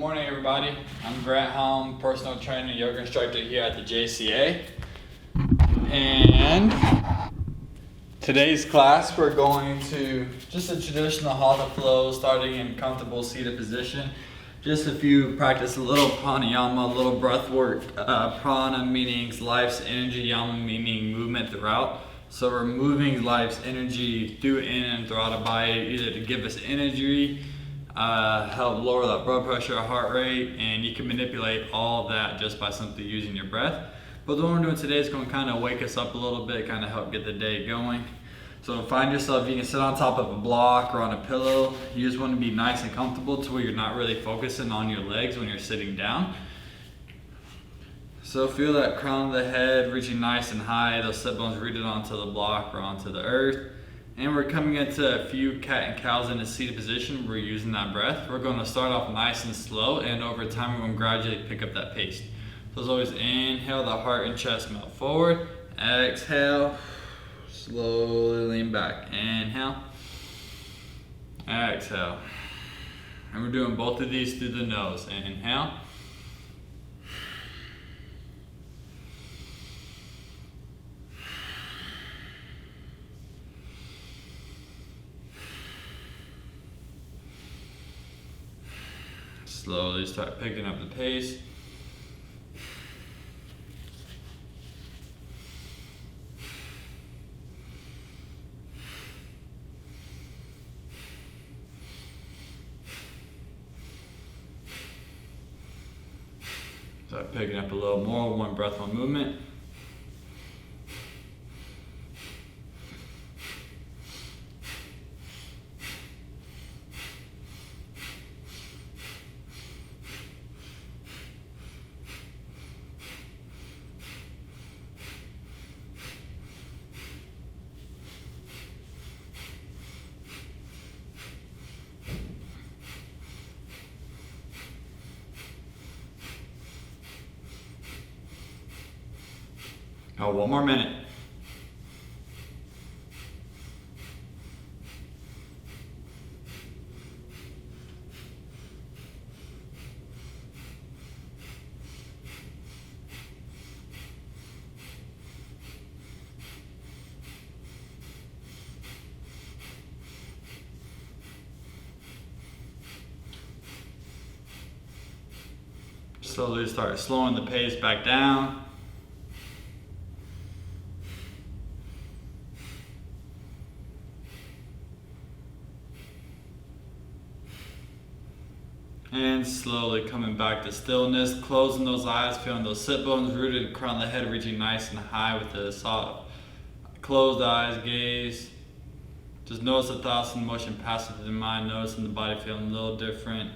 morning, everybody. I'm Grant Helm, personal trainer, yoga instructor here at the JCA. And today's class, we're going to just a traditional hatha flow, starting in comfortable seated position. Just practice a little pranayama, a little breath work. Prana meaning life's energy, yama meaning movement throughout. So we're moving life's energy through in and throughout the body, either to give us energy, help lower that blood pressure, heart rate, and you can manipulate all of that just by simply using your breath. But what we're doing today is going to kind of wake us up a little bit, kind of help get the day going. So find yourself, you can sit on top of a block or on a pillow. You just want to be nice and comfortable to where you're not really focusing on your legs when you're sitting down. So feel that crown of the head reaching nice and high, those sit bones rooted onto the block or onto the earth. And we're coming into a few cat and cows in a seated position. We're using that breath. We're going to start off nice and slow, and over time we're going to gradually pick up that pace. So as always, inhale, the heart and chest melt forward. Exhale, slowly lean back. Inhale, exhale. And we're doing both of these through the nose. Inhale. Slowly start picking up the pace. Start picking up a little more, one breath, one movement. Oh, one more minute. Slowly start slowing the pace back down. And slowly coming back to stillness, closing those eyes, feeling those sit bones rooted, crown of the head reaching nice and high with the soft closed eyes, gaze. Just notice the thoughts and motion passing through the mind, noticing the body feeling a little different.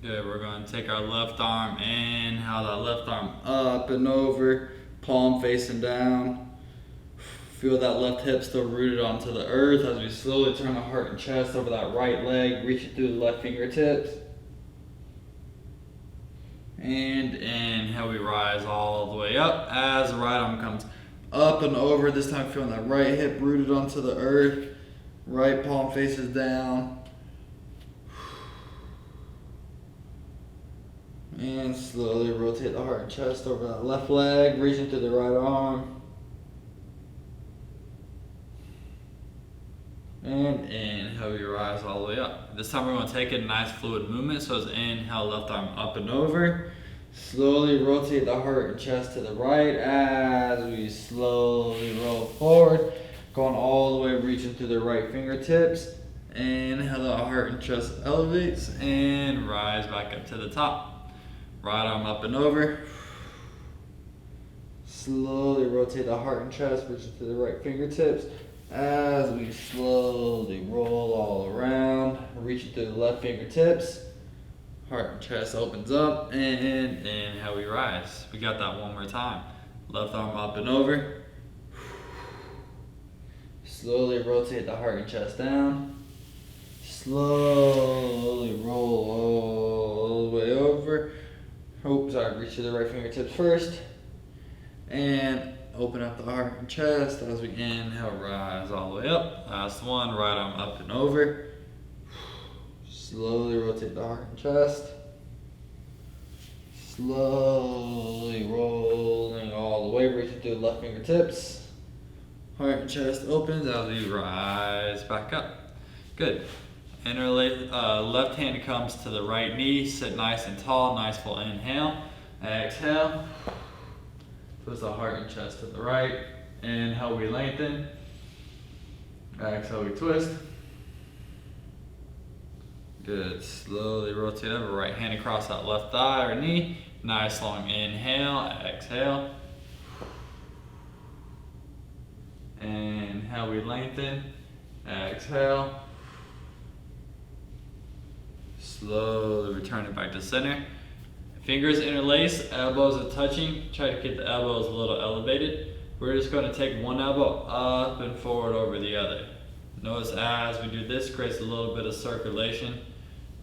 Good, we're going to take our left arm, inhale that left arm up and over. Palm facing down. Feel that left hip still rooted onto the earth as we slowly turn the heart and chest over that right leg, reaching through the left fingertips. And inhale, we rise all the way up as the right arm comes up and over. This time feeling that right hip rooted onto the earth. Right palm faces down. And slowly rotate the heart and chest over that left leg, reaching through the right arm. And inhale, we rise all the way up. This time we're going to take a nice fluid movement. So it's inhale, left arm up and over. Slowly rotate the heart and chest to the right as we slowly roll forward. Going all the way, reaching through the right fingertips. Inhale, the heart and chest elevates and rise back up to the top. Right arm up and over. Slowly rotate the heart and chest, reaching to the right fingertips as we slowly roll all around, reaching to the left fingertips. Heart and chest opens up, and inhale, we rise. We got that one more time. Left arm up and over. Slowly rotate the heart and chest down. Slowly roll all the way over. Reach to the right fingertips first. And open up the heart and chest. As we inhale, rise all the way up. Last one, right arm up and over. Slowly rotate the heart and chest. Slowly rolling all the way, reaching through the left fingertips. Heart and chest opens as we rise back up. Good. Interlace, left hand comes to the right knee. Sit nice and tall. Nice full inhale. Exhale. Twist the heart and chest to the right. Inhale, we lengthen. Exhale, we twist. Good. Slowly rotate over. Right hand across that left thigh or knee. Nice long inhale. Exhale. Inhale, we lengthen. Exhale. Slowly return it back to center. Fingers interlace, elbows are touching. Try to keep the elbows a little elevated. We're just going to take one elbow up and forward over the other. Notice as we do this, creates a little bit of circulation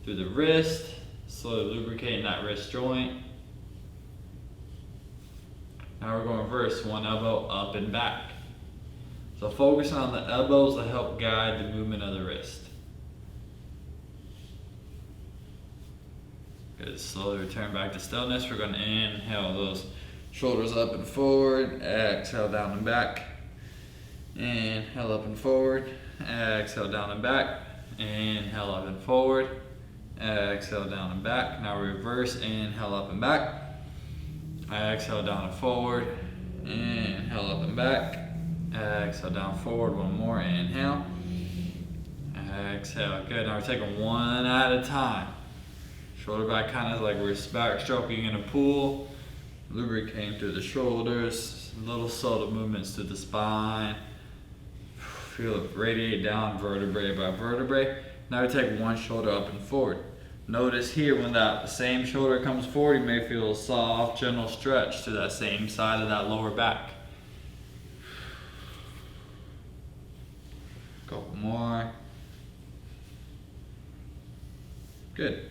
through the wrist, slowly lubricating that wrist joint. Now we're going to reverse, one elbow up and back. So focusing on the elbows to help guide the movement of the wrist. Good, slowly return back to stillness. We're going to inhale those shoulders up and forward, exhale down and back. Inhale up and forward, exhale down and back. Inhale up and forward, exhale down and back. Now reverse, inhale up and back. Exhale down and forward, inhale up and back. Exhale down forward, one more, inhale. Exhale, good. Now we're taking one at a time. Shoulder back kind of like we're back stroking in a pool. Lubricating through the shoulders. Little subtle movements through the spine. Feel it radiate down vertebrae by vertebrae. Now we take one shoulder up and forward. Notice here when that same shoulder comes forward, you may feel a soft, gentle stretch to that same side of that lower back. Couple more. Good.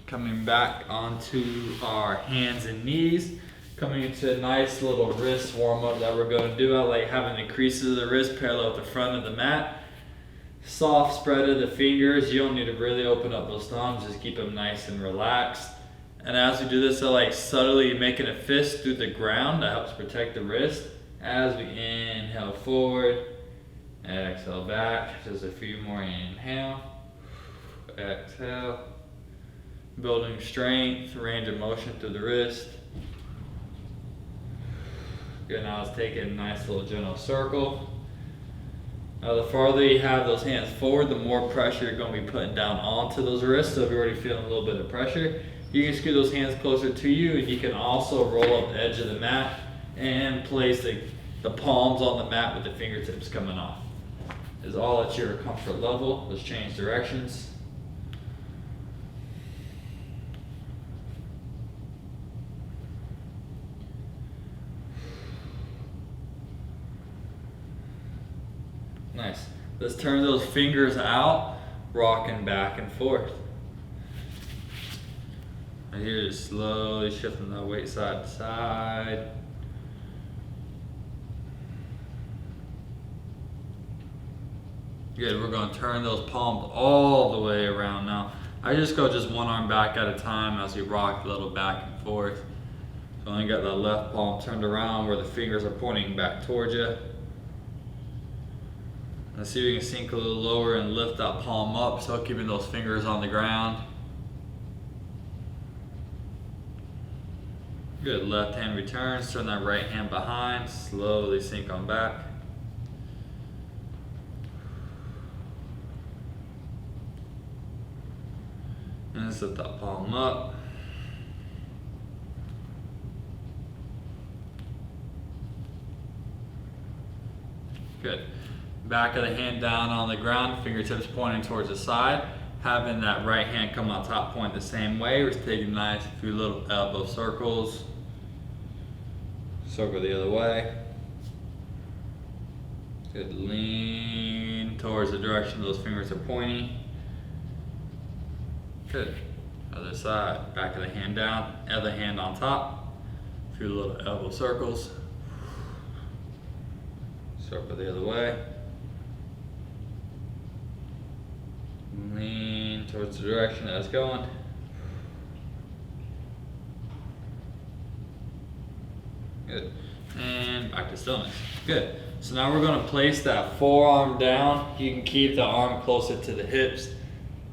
Coming back onto our hands and knees. Coming into a nice little wrist warm up that we're going to do. I like having the creases of the wrist parallel with the front of the mat. Soft spread of the fingers. You don't need to really open up those thumbs. Just keep them nice and relaxed. And as we do this, I like subtly making a fist through the ground. That helps protect the wrist. As we inhale forward. Exhale back. Just a few more. Inhale. Exhale. Building strength, range of motion through the wrist. Good, now let's take a nice little gentle circle. Now the farther you have those hands forward, the more pressure you're going to be putting down onto those wrists. So if you're already feeling a little bit of pressure, you can scoot those hands closer to you, and you can also roll up the edge of the mat and place the palms on the mat with the fingertips coming off. It's all at your comfort level. Let's change directions. Nice. Let's turn those fingers out, rocking back and forth. And here, just slowly shifting the weight side to side. Good, we're going to turn those palms all the way around now. I just go just one arm back at a time as we rock a little back and forth. So I got the left palm turned around where the fingers are pointing back towards you. Let's see if we can sink a little lower and lift that palm up, so keeping those fingers on the ground. Good, left hand returns, turn that right hand behind, slowly sink on back. And let's lift that palm up. Good. Back of the hand down on the ground, fingertips pointing towards the side. Having that right hand come on top, point the same way. We're taking nice few little elbow circles. Circle the other way. Good, lean towards the direction those fingers are pointing. Good, other side, back of the hand down, other hand on top. A few little elbow circles. Circle the other way. Lean towards the direction that it's going. Good. And back to stillness. Good. So now we're going to place that forearm down. You can keep the arm closer to the hips.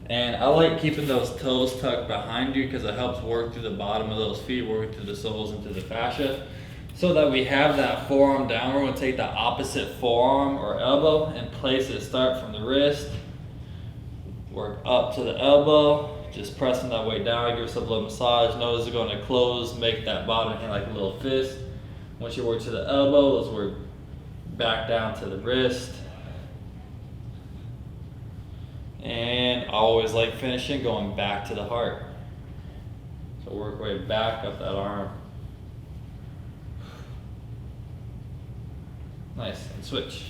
And I like keeping those toes tucked behind you because it helps work through the bottom of those feet, work through the soles into the fascia. So that we have that forearm down, we're going to take the opposite forearm or elbow and place it, start from the wrist, work up to the elbow, just pressing that weight down, give yourself a little massage. Notice it's going to close, make that bottom hand like a little fist. Once you work to the elbow, let's work back down to the wrist. And I always like finishing going back to the heart. So work way back up that arm. Nice, and switch.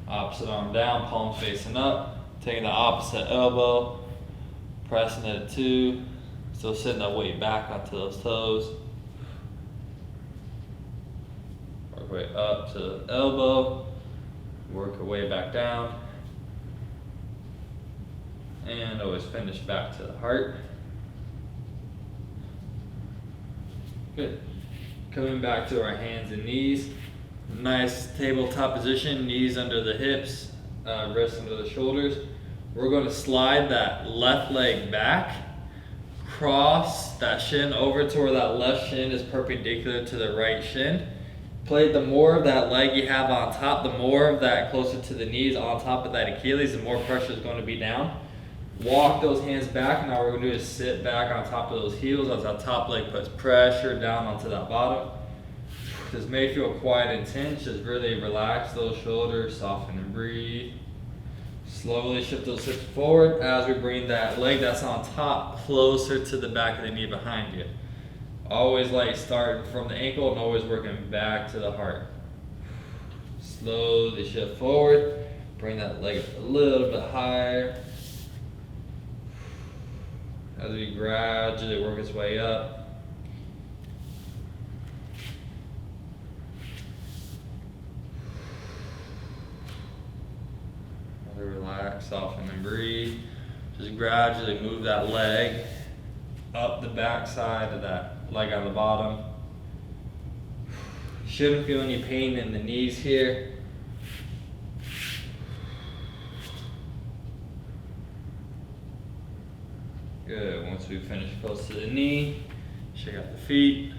Opposite arm down, palms facing up. Taking the opposite elbow, pressing it at 2. Still sitting that weight back onto those toes. Work way up to the elbow. Work your way back down. And always finish back to the heart. Good. Coming back to our hands and knees. Nice tabletop position, knees under the hips, wrists under the shoulders. We're going to slide that left leg back, cross that shin over to where that left shin is perpendicular to the right shin. The more of that leg you have on top, the more of that closer to the knees on top of that Achilles, the more pressure is going to be down. Walk those hands back. Now what we're going to do is sit back on top of those heels as that top leg puts pressure down onto that bottom. This may feel quite intense. Just really relax those shoulders, soften and breathe. Slowly shift those hips forward as we bring that leg that's on top closer to the back of the knee behind you. Always like starting from the ankle and always working back to the heart. Slowly shift forward. Bring that leg up a little bit higher. As we gradually work its way up. Relax, soften and breathe. Just gradually move that leg up the back side of that leg on the bottom. Shouldn't feel any pain in the knees here. Good. Once we finish close to the knee, shake out the feet.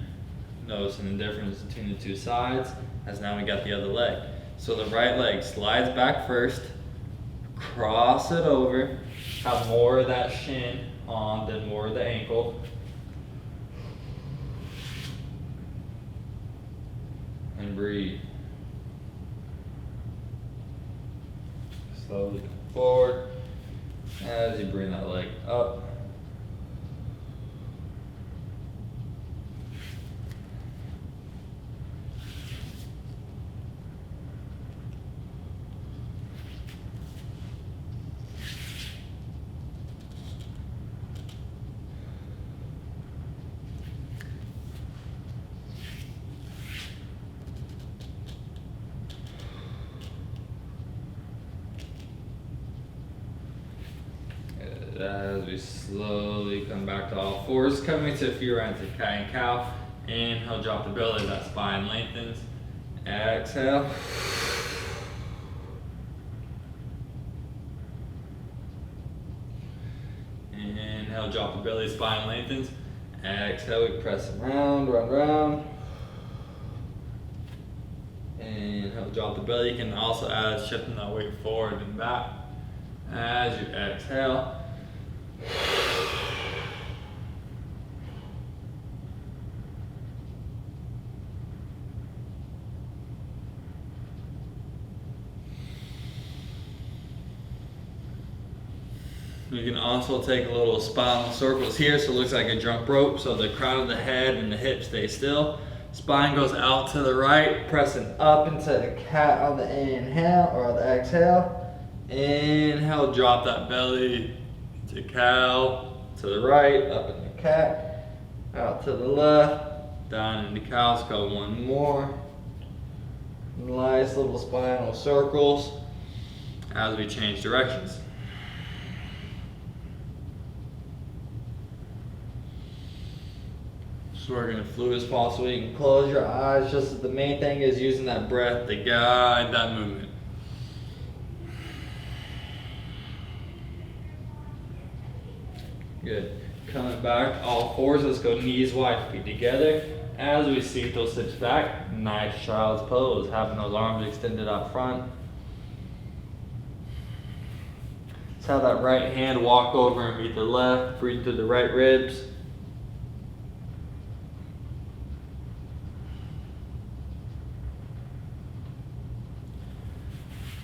Noticing the difference between the two sides as now we got the other leg. So the right leg slides back first. Cross it over, have more of that shin on than more of the ankle. And breathe. Slowly come forward as you bring that leg up. As we slowly come back to all fours, coming to a few rounds of cat and cow. Inhale, drop the belly, that spine lengthens. Exhale. Inhale, drop the belly, spine lengthens. Exhale, we press around, round. Inhale, drop the belly. You can also add shifting that weight forward and back. As you exhale. You can also take a little spinal circles here, so it looks like a jump rope, so the crown of the head and the hips stay still. Spine goes out to the right, pressing up into the cat on the inhale or the exhale. Inhale, drop that belly to cow, to the right, up in the cat, out to the left, down into cow. Let's go one more. Nice little spinal circles as we change directions. So we're gonna fluid as possible. You can close your eyes. Just the main thing is using that breath to guide that movement. Good. Coming back, all fours. Let's go knees wide, feet together. As we seat those hips back, nice child's pose. Having those arms extended out front. Let's have that right hand walk over and meet the left. Breathe through the right ribs.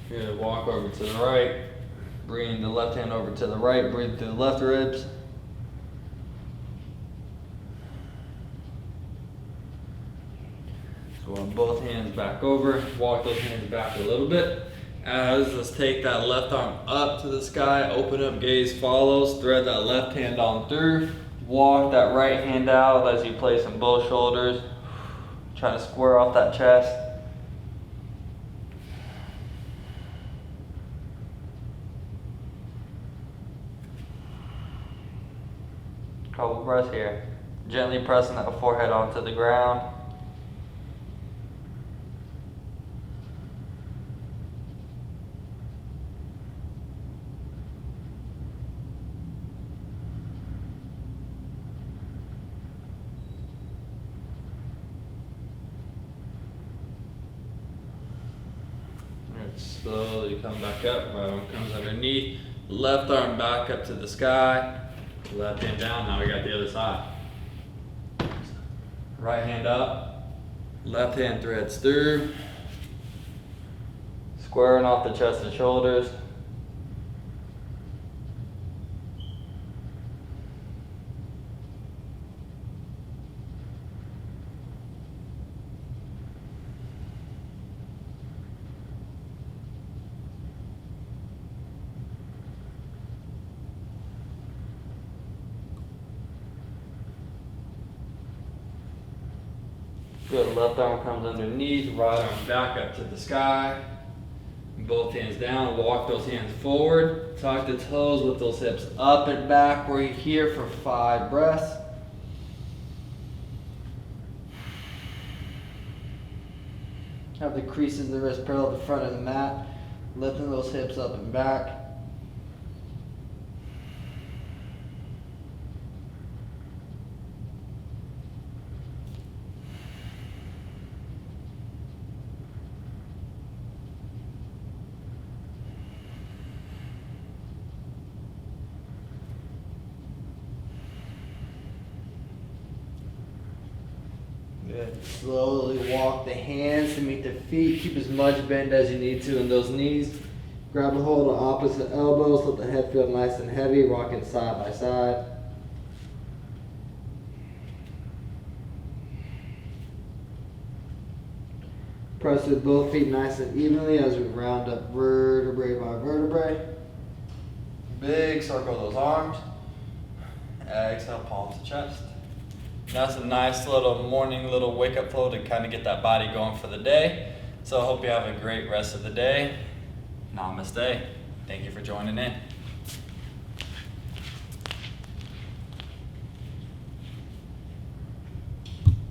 Good. Walk over to the right. Bring the left hand over to the right. Breathe through the left ribs. So on both hands back over. Walk those hands back a little bit. Let's take that left arm up to the sky. Open up, gaze follows. Thread that left hand on through. Walk that right hand out as you place on both shoulders. Try to square off that chest. Couple breaths here. Gently pressing that forehead onto the ground. And slowly come back up. Right arm comes underneath. Left arm back up to the sky. Left hand down, now we got the other side. Right hand up, left hand threads through, squaring off the chest and shoulders. Good, left arm comes underneath, right arm back up to the sky. Both hands down, walk those hands forward. Tuck the toes with those hips up and back. We're here for 5 breaths. Have the creases of the wrist parallel to the front of the mat. Lifting those hips up and back. Good. Slowly walk the hands to meet the feet. Keep as much bend as you need to in those knees. Grab a hold of opposite elbows. Let the head feel nice and heavy. Rock it side by side. Press with both feet nice and evenly as we round up vertebrae by vertebrae. Big circle those arms. Exhale, palms to chest. That's a nice little morning wake up flow to kind of get that body going for the day. So I hope you have a great rest of the day. Namaste. Thank you for joining in.